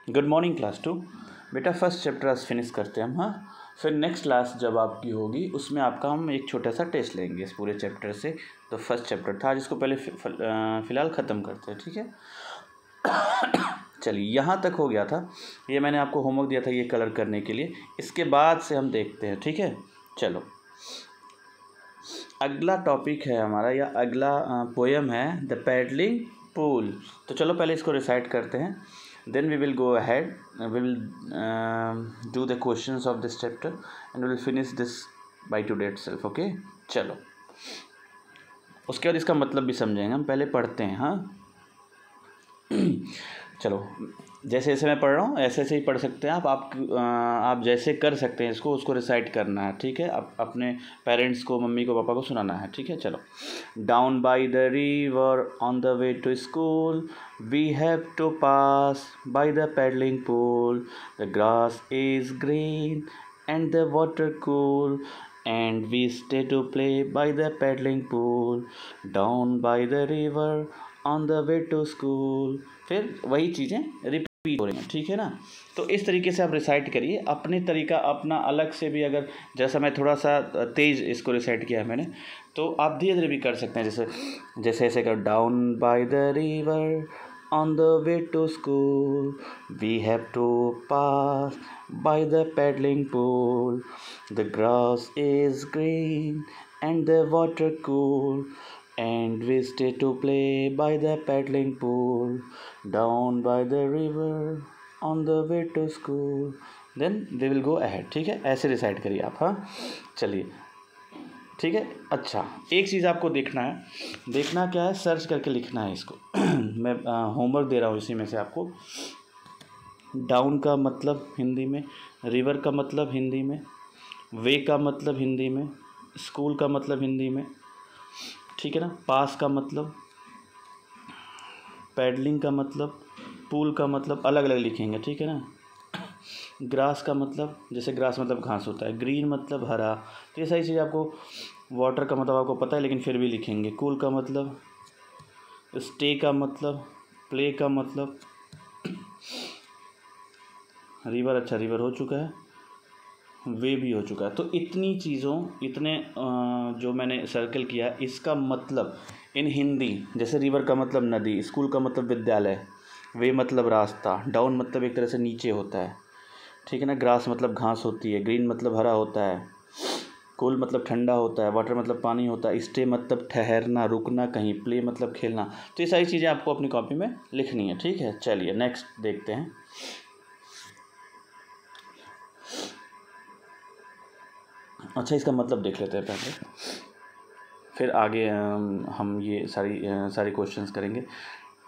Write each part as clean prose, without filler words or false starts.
Good morning class 2। बेटा first chapter आज finish करते हैं हम। हाँ, फिर नेक्स्ट क्लास जब आपकी होगी उसमें आपका हम एक छोटा सा टेस्ट लेंगे इस पूरे चैप्टर से। तो फर्स्ट चैप्टर था जिसको पहले फ़िलहाल ख़त्म करते हैं, ठीक है। चलिए यहाँ तक हो गया था, ये मैंने आपको होमवर्क दिया था ये कलर करने के लिए। इसके बाद से हम देखते हैं, ठीक है। चलो अगला टॉपिक है हमारा या अगला पोएम है द पैडलिंग पूल। तो चलो पहले इसको रिसाइट करते हैं, then we will go ahead, we will do the questions of this chapter and we will finish this by today itself, okay। चलो उसके बाद इसका मतलब भी समझेंगे हम, पहले पढ़ते हैं। हाँ चलो जैसे जैसे मैं पढ़ रहा हूँ ऐसे ऐसे ही पढ़ सकते हैं आप जैसे कर सकते हैं इसको, उसको रिसाइट करना है, ठीक है। आप अपने पेरेंट्स को, मम्मी को, पापा को सुनाना है, ठीक है। चलो down by the river on the way to school we have to pass by the paddling pool the grass is green and the water cool and we stay to play by the paddling pool down by the river on the way to school। फिर वही चीज़ें repeat हो रही हैं, ठीक है ना। तो इस तरीके से आप रिसाइट करिए अपने तरीका अपना अलग से भी। अगर जैसा मैं थोड़ा सा तेज़ इसको रिसाइट किया है मैंने, तो आप धीरे धीरे भी कर सकते हैं। जैसे ऐसे कर down by the river on the way to school we have to pass by the paddling pool the grass is green and the water cool and we stay to play by the paddling pool down by the river on the way to school then we will go ahead, ठीक है। ऐसे recite करिए आप। हाँ चलिए ठीक है। अच्छा एक चीज़ आपको देखना क्या है, सर्च करके लिखना है इसको। मैं होमवर्क दे रहा हूँ इसी में से आपको। डाउन का मतलब हिंदी में, रिवर का मतलब हिंदी में, वे का मतलब हिंदी में, स्कूल का मतलब हिंदी में, ठीक है ना। पास का मतलब, पैडलिंग का मतलब, पूल का मतलब अलग अलग लिखेंगे, ठीक है ना। ग्रास का मतलब, जैसे ग्रास मतलब घास होता है, ग्रीन मतलब हरा। तो ये सारी चीज़ आपको, वाटर का मतलब आपको पता है लेकिन फिर भी लिखेंगे। कूल का मतलब, स्टे का मतलब, प्ले का मतलब, रिवर, अच्छा रिवर हो चुका है, वे भी हो चुका है। तो इतनी चीज़ों, इतने जो मैंने सर्कल किया इसका मतलब इन हिंदी, जैसे रिवर का मतलब नदी, स्कूल का मतलब विद्यालय, वे मतलब रास्ता, डाउन मतलब एक तरह से नीचे होता है, ठीक है ना। ग्रास मतलब घास होती है, ग्रीन मतलब हरा होता है, कूल मतलब ठंडा होता है, वाटर मतलब पानी होता है, स्टे मतलब ठहरना, रुकना कहीं, प्ले मतलब खेलना। तो ये सारी चीज़ें आपको अपनी कॉपी में लिखनी है, ठीक है। चलिए नेक्स्ट देखते हैं। अच्छा इसका मतलब देख लेते हैं पहले, फिर आगे हम ये सारी क्वेश्चंस करेंगे।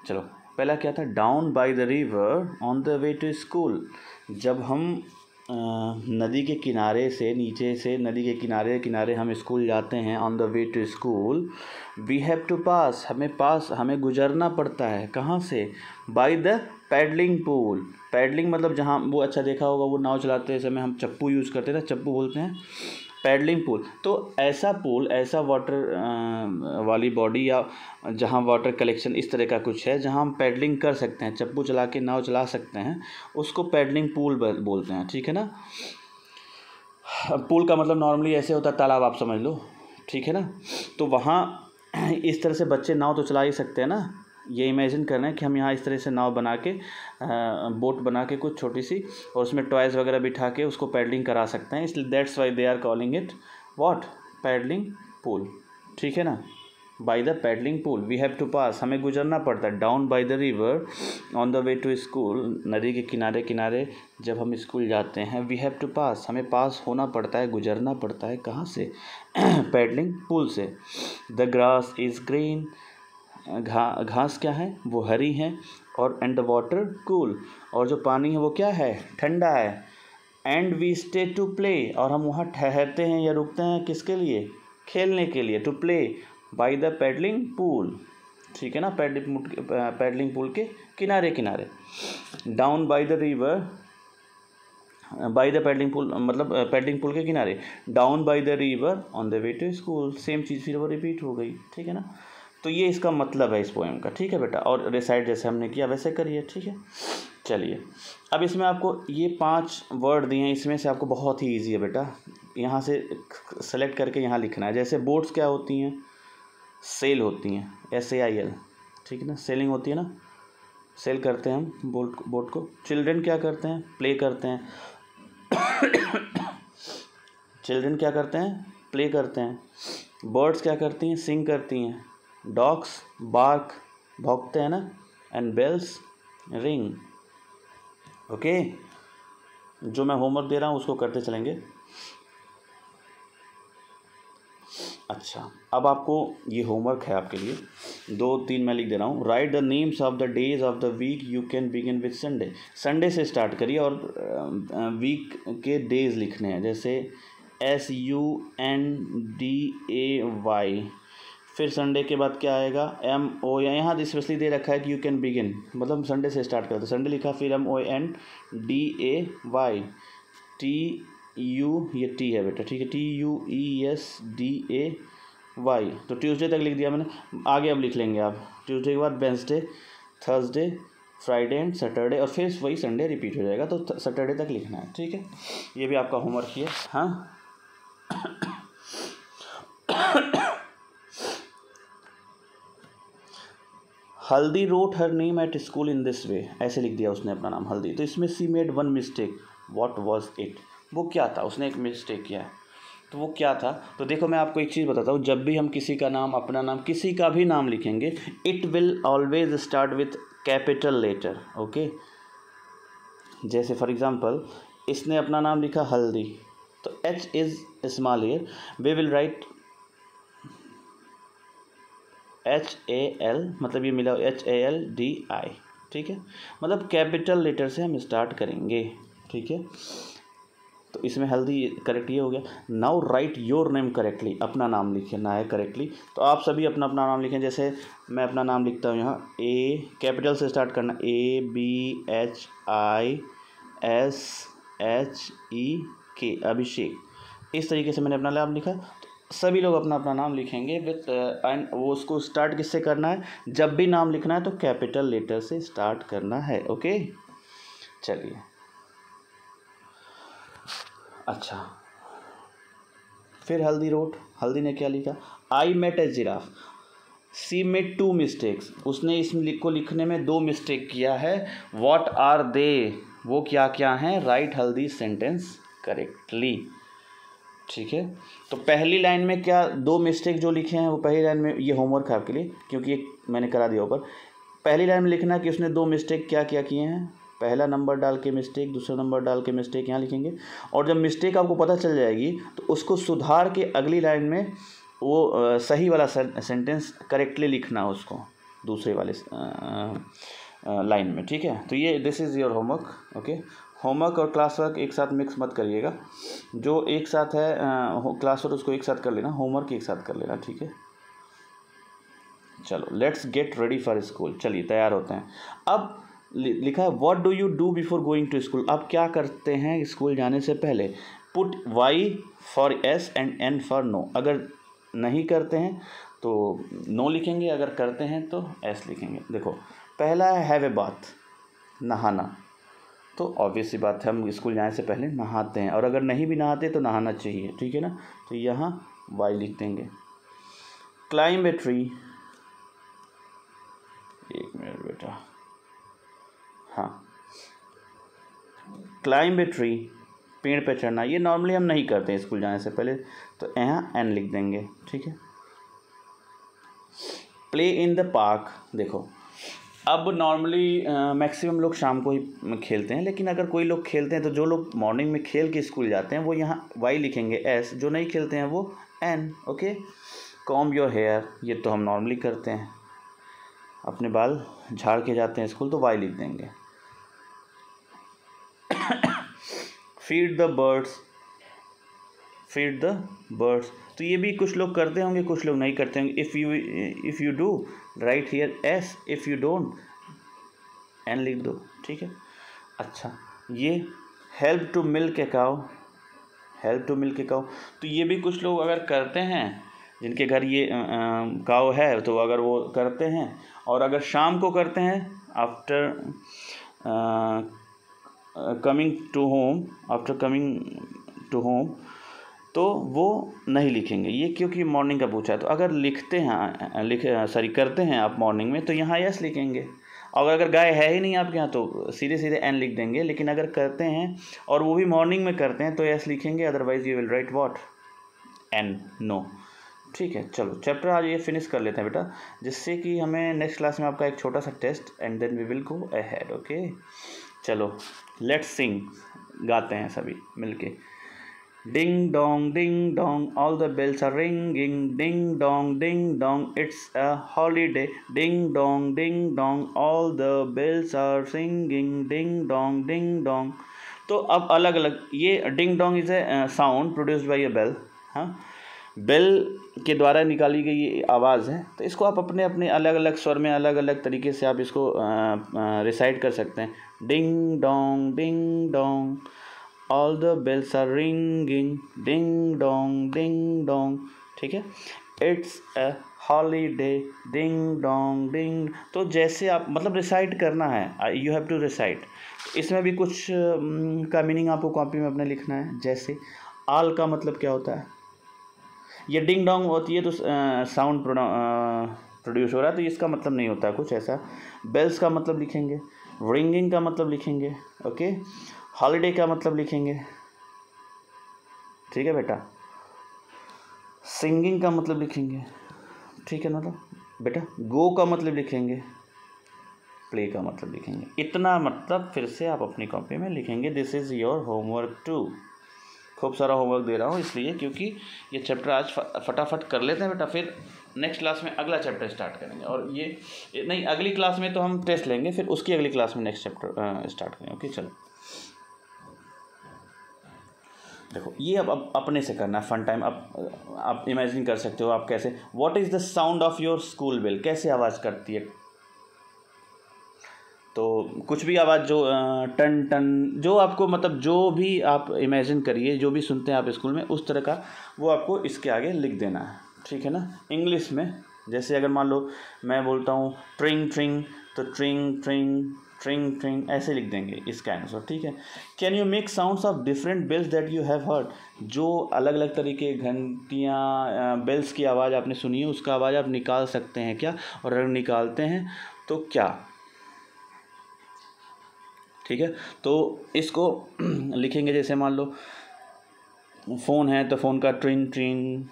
चलो पहला क्या था, down by the river on the way to school. जब हम नदी के किनारे से, नीचे से नदी के किनारे किनारे हम स्कूल जाते हैं, on the way to school we have to pass, हमें गुजरना पड़ता है, कहाँ से, by the paddling pool. Paddling मतलब जहाँ वो, अच्छा देखा होगा वो नाव चलाते समय हम चप्पू यूज़ करते थे, चप्पू बोलते हैं पैडलिंग पूल। तो ऐसा पूल, ऐसा वाटर वाली बॉडी या जहाँ वाटर कलेक्शन इस तरह का कुछ है जहाँ हम पैडलिंग कर सकते हैं, चप्पू चला के नाव चला सकते हैं, उसको पैडलिंग पूल बोलते हैं, ठीक है ना। पूल का मतलब नॉर्मली ऐसे होता है, तालाब आप समझ लो, ठीक है ना। तो वहाँ इस तरह से बच्चे नाव तो चला ही सकते हैं ना। ये इमेजिन करना है कि हम यहाँ इस तरह से नाव बना के, बोट बना के कुछ छोटी सी, और उसमें टॉयज़ वगैरह बिठा के उसको पैडलिंग करा सकते हैं, इसलिए that's why they are calling it what, paddling pool, ठीक है ना। By the paddling pool we have to pass, हमें गुजरना पड़ता है, down by the river on the way to school, नदी के किनारे किनारे जब हम स्कूल जाते हैं, वी हैव टू पास, हमें पास होना पड़ता है, गुजरना पड़ता है, कहाँ से, पैडलिंग पूल से। द ग्रास इज़ ग्रीन, घास क्या है, वो हरी है, और एंड द वाटर कूल, और जो पानी है वो क्या है, ठंडा है। And we stay to play, और हम वहाँ ठहरते हैं या रुकते हैं किसके लिए, खेलने के लिए, to play by the paddling pool, ठीक है ना। पैडलिंग पूल के किनारे किनारे। Down by the river, by the paddling pool मतलब पैडलिंग पूल के किनारे, down by the river on the way to school, same चीज़ फिर वो रिपीट हो गई, ठीक है ना। तो ये इसका मतलब है इस पोएम का, ठीक है बेटा। और रिसाइट जैसे हमने किया वैसे करिए, ठीक है। चलिए अब इसमें आपको ये 5 वर्ड दिए हैं, इसमें से आपको बहुत ही ईजी है बेटा, यहाँ से सेलेक्ट करके यहाँ लिखना है। जैसे बोट्स क्या होती हैं, सेल होती हैं, SAIL, ठीक है ना, सेलिंग होती है ना, सेल करते हैं हम बोट को। चिल्ड्रन क्या करते हैं, प्ले करते हैं। चिल्ड्रन क्या करते हैं, प्ले करते हैं। बर्ड्स क्या करती हैं, सिंग करती हैं। डॉग्स बार्क, भौंकते हैं ना। And bells ring. ओके, जो मैं होमवर्क दे रहा हूँ उसको करते चलेंगे। अच्छा, अब आपको ये होमवर्क है आपके लिए, 2-3 मैं लिख दे रहा हूँ। Write the names of the days of the week, you can begin with Sunday. Sunday से स्टार्ट करिए और वीक के डेज लिखने हैं, जैसे SUNDAY। फिर संडे के बाद क्या आएगा, MO, यहाँ स्पेशली दे रखा है कि यू कैन बिगिन, मतलब संडे से स्टार्ट करते। संडे लिखा, फिर MONDAY, TU, ये T है बेटा, ठीक है, TUESDAY। तो ट्यूसडे तक लिख दिया मैंने, आगे अब लिख लेंगे आप। ट्यूसडे के बाद Wednesday, Thursday, Friday and Saturday, और फिर वही संडे रिपीट हो जाएगा, तो सैटरडे तक लिखना है, ठीक है। ये भी आपका होमवर्क ही है, हाँ। Haldi wrote her name at school in this way, ऐसे लिख दिया उसने अपना नाम हल्दी। तो इसमें she made one mistake, what was it, वो क्या था, उसने एक मिस्टेक किया है, तो वो क्या था। तो देखो मैं आपको एक चीज़ बताता हूँ, जब भी हम किसी का नाम, अपना नाम, किसी का भी नाम लिखेंगे, it will always start with capital letter, okay. जैसे फॉर एग्जांपल इसने अपना नाम लिखा हल्दी, तो H is small here, we will write HAL, मतलब ये मिला HALDI, ठीक है, मतलब कैपिटल लेटर से हम स्टार्ट करेंगे, ठीक है। तो इसमें हल्दी करेक्ट ये हो गया। Now right your name correctly, अपना नाम लिखना है करेक्टली। तो आप सभी अपना अपना नाम लिखें, जैसे मैं अपना नाम लिखता हूँ यहाँ, A, कैपिटल से स्टार्ट करना, ABHISHEK, अभिषेक। इस तरीके से मैंने अपना नाम लिखा। तो सभी लोग अपना अपना नाम लिखेंगे विथ एंड वो उसको स्टार्ट किससे करना है, जब भी नाम लिखना है तो कैपिटल लेटर से स्टार्ट करना है, ओके। चलिए अच्छा, फिर हल्दी रोट, हल्दी ने क्या लिखा, I met a giraffe, she made 2 mistakes, उसने इस को लिखने में 2 मिस्टेक किया है। व्हाट आर दे, वो क्या क्या हैं, राइट हल्दी सेंटेंस करेक्टली, ठीक है। तो पहली लाइन में क्या 2 मिस्टेक जो लिखे हैं, वो पहली लाइन में, ये होमवर्क है आपके लिए क्योंकि ये मैंने करा दिया ऊपर। पहली लाइन में लिखना कि उसने 2 मिस्टेक क्या क्या किए हैं, पहला नंबर डाल के मिस्टेक, दूसरा नंबर डाल के मिस्टेक यहाँ लिखेंगे। और जब मिस्टेक आपको पता चल जाएगी तो उसको सुधार के अगली लाइन में वो सही वाला सेंटेंस करेक्टली लिखना उसको दूसरे वाले लाइन में, ठीक है। तो ये this is your homework, okay. Homework और क्लास वर्क एक साथ मिक्स मत करिएगा, जो एक साथ है क्लास वर्क उसको एक साथ कर लेना, होमवर्क एक साथ कर लेना, ठीक है। चलो let's get ready for school, चलिए तैयार होते हैं। अब लिखा है what do you do before going to school, आप क्या करते हैं स्कूल जाने से पहले। Put Y for S and N for no, अगर नहीं करते हैं तो नो लिखेंगे, अगर करते हैं तो S लिखेंगे। देखो पहला है हैव ए बाथ, नहाना, तो ऑब्वियस सी बात है हम स्कूल जाने से पहले नहाते हैं, और अगर नहीं भी नहाते तो नहाना चाहिए, ठीक है ना। तो यहाँ Y लिख देंगे। क्लाइंब ए ट्री, एक मिनट बेटा, हाँ, क्लाइंब ए ट्री, पेड़ पे चढ़ना, ये नॉर्मली हम नहीं करते हैं स्कूल जाने से पहले, तो यहाँ N लिख देंगे, ठीक है। प्ले इन द पार्क, देखो अब नॉर्मली मैक्सिमम लोग शाम को ही खेलते हैं, लेकिन अगर कोई लोग खेलते हैं तो जो लोग मॉर्निंग में खेल के स्कूल जाते हैं वो यहाँ Y लिखेंगे S, जो नहीं खेलते हैं वो N, okay. Comb your hair, ये तो हम नॉर्मली करते हैं, अपने बाल झाड़ के जाते हैं स्कूल, तो Y लिख देंगे। Feed the birds, feed the birds, तो ये भी कुछ लोग करते होंगे कुछ लोग नहीं करते होंगे। If you do write here S, if you don't N लिख दो, ठीक है। अच्छा, ये help to milk a cow, help to milk a cow, तो ये भी कुछ लोग अगर करते हैं जिनके घर ये काव है तो अगर वो करते हैं, और अगर शाम को करते हैं आफ्टर कमिंग टू होम तो वो नहीं लिखेंगे। ये क्योंकि मॉर्निंग का पूछा है। तो अगर लिखते हैं करते हैं आप मॉर्निंग में तो यहाँ यस लिखेंगे, और अगर गाय है ही नहीं आपके यहाँ तो सीधे सीधे एन लिख देंगे। लेकिन अगर करते हैं और वो भी मॉर्निंग में करते हैं तो यस लिखेंगे, otherwise you will write what, N, no. ठीक है, चलो चैप्टर आज ये फिनिश कर लेते हैं बेटा, जिससे कि हमें नेक्स्ट क्लास में आपका एक छोटा सा test and then we will go ahead. Okay, चलो लेट्स सिंग, गाते हैं सभी मिलके। Ding dong all the bells are ringing, ding dong it's a holiday, ding dong all the bells are singing, ding dong. तो अब अलग अलग, ये ding dong is a sound produced by a bell. हाँ, बेल के द्वारा निकाली गई ये आवाज़ है। तो इसको आप अपने अपने अलग अलग स्वर में अलग अलग तरीके से आप इसको रिसाइट कर सकते हैं। Ding dong all the bells are ringing, ding dong. ठीक है, it's a holiday, ding dong. तो जैसे आप मतलब रिसाइट करना है, यू हैव टू रिसाइट। इसमें भी कुछ का मीनिंग आपको कॉपी में अपने लिखना है। जैसे आल का मतलब क्या होता है, ये डिंग डोंग होती है तो साउंड प्रोड्यूस हो रहा है, तो इसका मतलब नहीं होता कुछ ऐसा। बेल्स का मतलब लिखेंगे, रिंगिंग का मतलब लिखेंगे, ओके, हॉलीडे का मतलब लिखेंगे। ठीक है बेटा, सिंगिंग का मतलब लिखेंगे। ठीक है ना बेटा, गो का मतलब लिखेंगे, प्ले का मतलब लिखेंगे। इतना मतलब फिर से आप अपनी कॉपी में लिखेंगे। This is your homework too. खूब सारा होमवर्क दे रहा हूँ इसलिए क्योंकि ये चैप्टर आज फटाफट कर लेते हैं बेटा, फिर नेक्स्ट क्लास में अगला चैप्टर स्टार्ट करेंगे। और ये नहीं, अगली क्लास में तो हम टेस्ट लेंगे, फिर उसकी अगली क्लास में नेक्स्ट चैप्टर स्टार्ट करेंगे। ओके, चलो देखो, ये अब अपने से करना है फन टाइम। अब आप इमेजिन कर सकते हो आप कैसे, what is the sound of your school bell, कैसे आवाज़ करती है। तो कुछ भी आवाज़ जो टन टन, जो आपको मतलब जो भी आप इमेजिन करिए, जो भी सुनते हैं आप स्कूल में उस तरह का वो आपको इसके आगे लिख देना है। ठीक है ना। इंग्लिश में जैसे अगर मान लो मैं बोलता हूँ ट्रिंग ट्रिंग, तो ट्रिंग ट्रिंग ट्रिंग ट्रिंग ऐसे लिख देंगे इसका आंसर। ठीक है। Can you make sounds of different bells that you have heard, जो अलग अलग तरीके घंटियाँ बेल्स की आवाज़ आपने सुनी है उसका आवाज़ आप निकाल सकते हैं क्या, और अगर निकालते हैं तो क्या। ठीक है, तो इसको लिखेंगे। जैसे मान लो फ़ोन है तो फ़ोन का ट्रिंग ट्रिंग,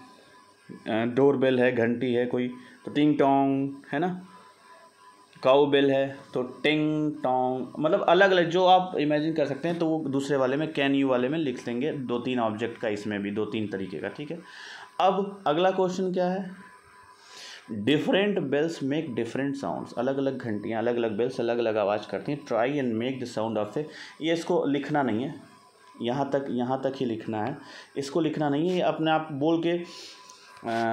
डोर बेल है, घंटी है कोई तो टिंग टोंग, है ना। काऊ बेल है तो टिंग टोंग, मतलब अलग अलग जो आप इमेजिन कर सकते हैं। तो वो दूसरे वाले में कैन यू वाले में लिख देंगे, 2-3 ऑब्जेक्ट का, इसमें भी 2-3 तरीके का। ठीक है, अब अगला क्वेश्चन क्या है, different bells make different sounds, अलग अलग घंटियाँ अलग अलग बेल्स अलग अलग आवाज़ करती हैं। Try and make the sound of a, ये इसको लिखना नहीं है, यहाँ तक ही लिखना है, इसको लिखना नहीं है, ये अपने आप बोल के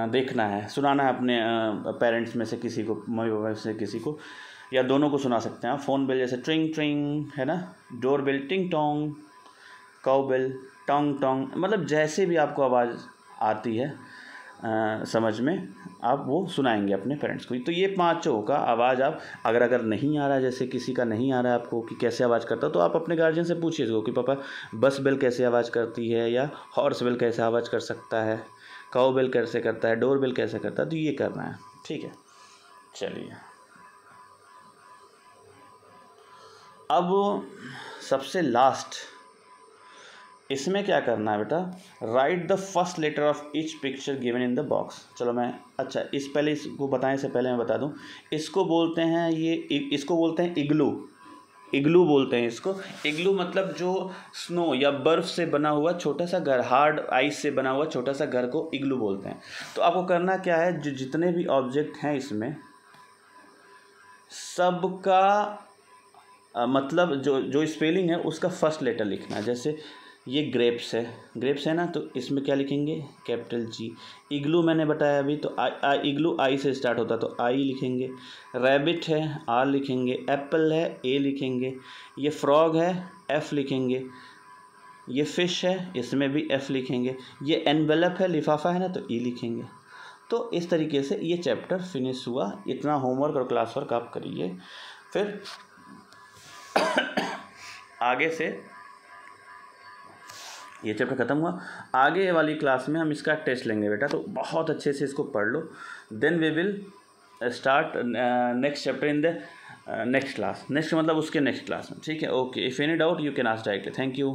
देखना है, सुनाना है अपने पेरेंट्स में से किसी को, मम्मी पापा में से किसी को, या दोनों को सुना सकते हैं। फ़ोन बेल जैसे ट्रिंग ट्रिंग, है ना, डोर बेल टिंग टोंग, काऊ बेल टोंग टोंग, मतलब जैसे भी आपको आवाज़ आती है समझ में, आप वो सुनाएंगे अपने पेरेंट्स को। तो ये 5 का आवाज़ आप अगर नहीं आ रहा है, जैसे किसी का नहीं आ रहा है आपको कि कैसे आवाज़ करता, तो आप अपने गार्जियन से पूछिए इसको कि पापा बस बेल कैसे आवाज़ करती है, या हॉर्स बेल कैसे आवाज़ कर सकता है, काऊ बेल कैसे करता है, डोर बेल कैसे करता है। तो ये करना है। ठीक है, चलिए अब सबसे लास्ट इसमें क्या करना है बेटा, write the first letter of each picture given in the box. चलो मैं पहले इसको बताने से पहले मैं बता दूं, इसको बोलते हैं इसको बोलते हैं इग्लू बोलते हैं इसको। इग्लू मतलब जो स्नो या बर्फ़ से बना हुआ छोटा सा घर, हार्ड आइस से बना हुआ छोटा सा घर को इग्लू बोलते हैं। तो आपको करना क्या है, जो जितने भी ऑब्जेक्ट हैं इसमें सबका मतलब जो स्पेलिंग है उसका फर्स्ट लेटर लिखना है। जैसे ये ग्रेप्स है ना, तो इसमें क्या लिखेंगे, कैपिटल G। इग्लू मैंने बताया अभी, तो इग्लू आई से स्टार्ट होता है तो आई लिखेंगे। रैबिट है, R लिखेंगे। एप्पल है, A लिखेंगे। ये फ्रॉग है, F लिखेंगे। ये फिश है, इसमें भी F लिखेंगे। ये एनवेलप है, लिफाफा है ना, तो E लिखेंगे। तो इस तरीके से ये चैप्टर फिनिश हुआ। इतना होमवर्क और क्लास वर्क आप करिए, फिर आगे से ये चैप्टर ख़त्म हुआ। आगे वाली क्लास में हम इसका टेस्ट लेंगे बेटा, तो बहुत अच्छे से इसको पढ़ लो। Then we will start next chapter in the next class. Next मतलब उसके नेक्स्ट क्लास में, ठीक है। Okay, if any doubt you can ask directly. Thank you.